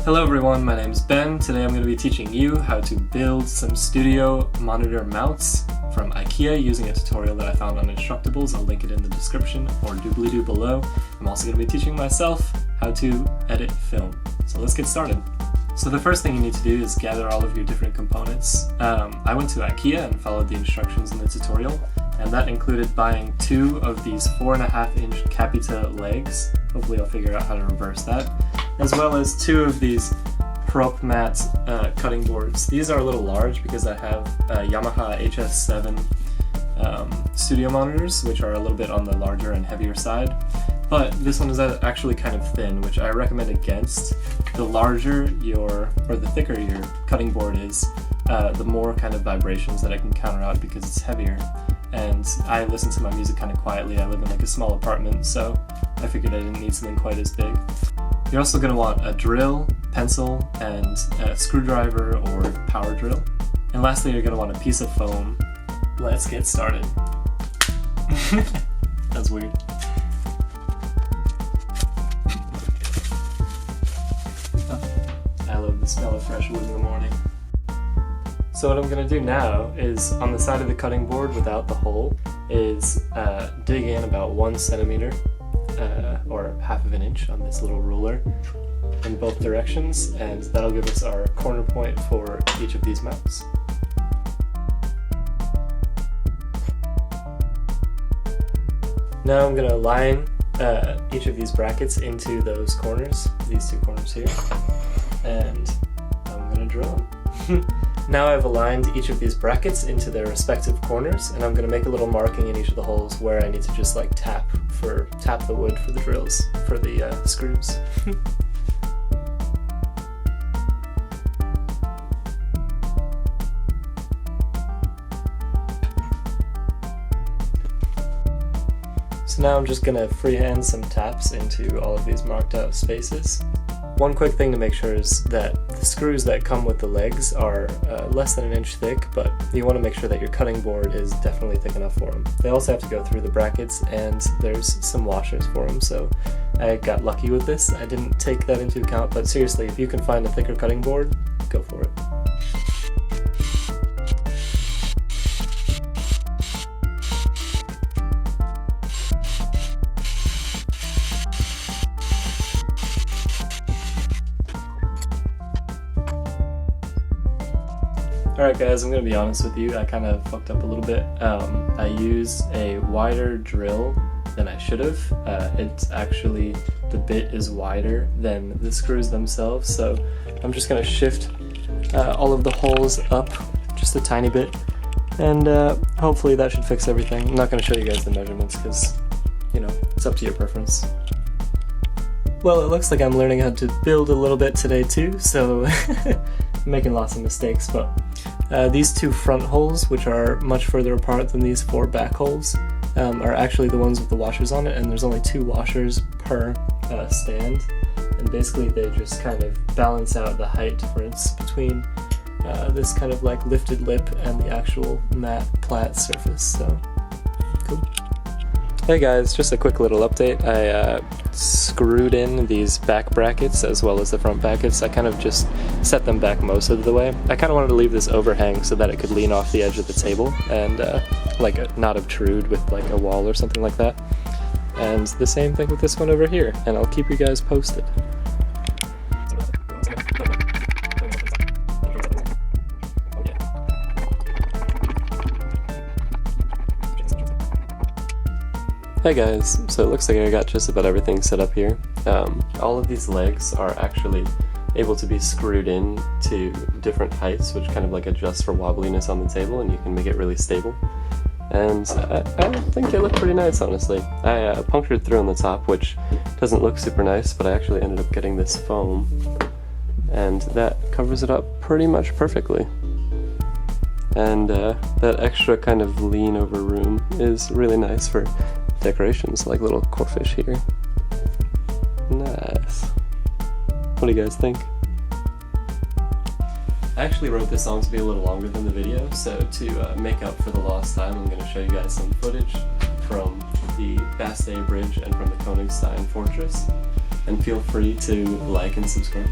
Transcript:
Hello everyone, my name is Ben. Today I'm going to be teaching you how to build some studio monitor mounts from Ikea using a tutorial that I found on Instructables. I'll link it in the description or doobly-doo below. I'm also going to be teaching myself how to edit film. So let's get started. So the first thing you need to do is gather all of your different components. I went to Ikea and followed the instructions in the tutorial, and that included buying 2 of these 4.5-inch Capita legs. Hopefully I'll figure out how to reverse that. As well as 2 of these prop mat cutting boards. These are a little large because I have Yamaha HS7 studio monitors, which are a little bit on the larger and heavier side. But this one is actually kind of thin, which I recommend against. The larger the thicker your cutting board is, the more kind of vibrations that I can counter out because it's heavier. And I listen to my music kind of quietly. I live in like a small apartment, so I figured I didn't need something quite as big. You're also going to want a drill, pencil, and a screwdriver or power drill. And lastly, you're going to want a piece of foam. Let's get started. That's weird. I love the smell of fresh wood in the morning. So what I'm going to do now is, on the side of the cutting board without the hole, is dig in about 1 centimeter or 1/2 inch on this little ruler in both directions, and that'll give us our corner point for each of these mounts. Now I'm going to line each of these brackets into those corners, these 2 corners here, and I'm going to drill them. Now I've aligned each of these brackets into their respective corners, and I'm going to make a little marking in each of the holes where I need to just like tap the wood for the drills, for the screws. So now I'm just going to freehand some taps into all of these marked out spaces. One quick thing to make sure is that the screws that come with the legs are less than 1 inch thick, but you want to make sure that your cutting board is definitely thick enough for them. They also have to go through the brackets, and there's some washers for them, so I got lucky with this. I didn't take that into account, but seriously, if you can find a thicker cutting board, go for it. Alright guys, I'm going to be honest with you, I kind of fucked up a little bit. I used a wider drill than I should have. It's actually, the bit is wider than the screws themselves, so I'm just going to shift all of the holes up just a tiny bit, and hopefully that should fix everything. I'm not going to show you guys the measurements because, you know, it's up to your preference. Well, it looks like I'm learning how to build a little bit today too, so I'm making lots of mistakes, but these 2 front holes, which are much further apart than these 4 back holes, are actually the ones with the washers on it, and there's only 2 washers per stand, and basically they just kind of balance out the height difference between this kind of like lifted lip and the actual matte flat surface, so cool. Hey guys, just a quick little update. I screwed in these back brackets as well as the front brackets. I kind of just set them back most of the way. I kind of wanted to leave this overhang so that it could lean off the edge of the table and not obtrude with like a wall or something like that. And the same thing with this one over here, and I'll keep you guys posted. Hey guys, so it looks like I got just about everything set up here. All of these legs are actually able to be screwed in to different heights, which kind of like adjusts for wobbliness on the table, and you can make it really stable. And I think they look pretty nice, honestly. I punctured through on the top, which doesn't look super nice, but I actually ended up getting this foam, and that covers it up pretty much perfectly. And that extra kind of lean over room is really nice for decorations, like little corfish here. Nice. What do you guys think? I actually wrote this song to be a little longer than the video, so to make up for the lost time, I'm going to show you guys some footage from the Bastei Bridge and from the Königstein Fortress. And feel free to like and subscribe.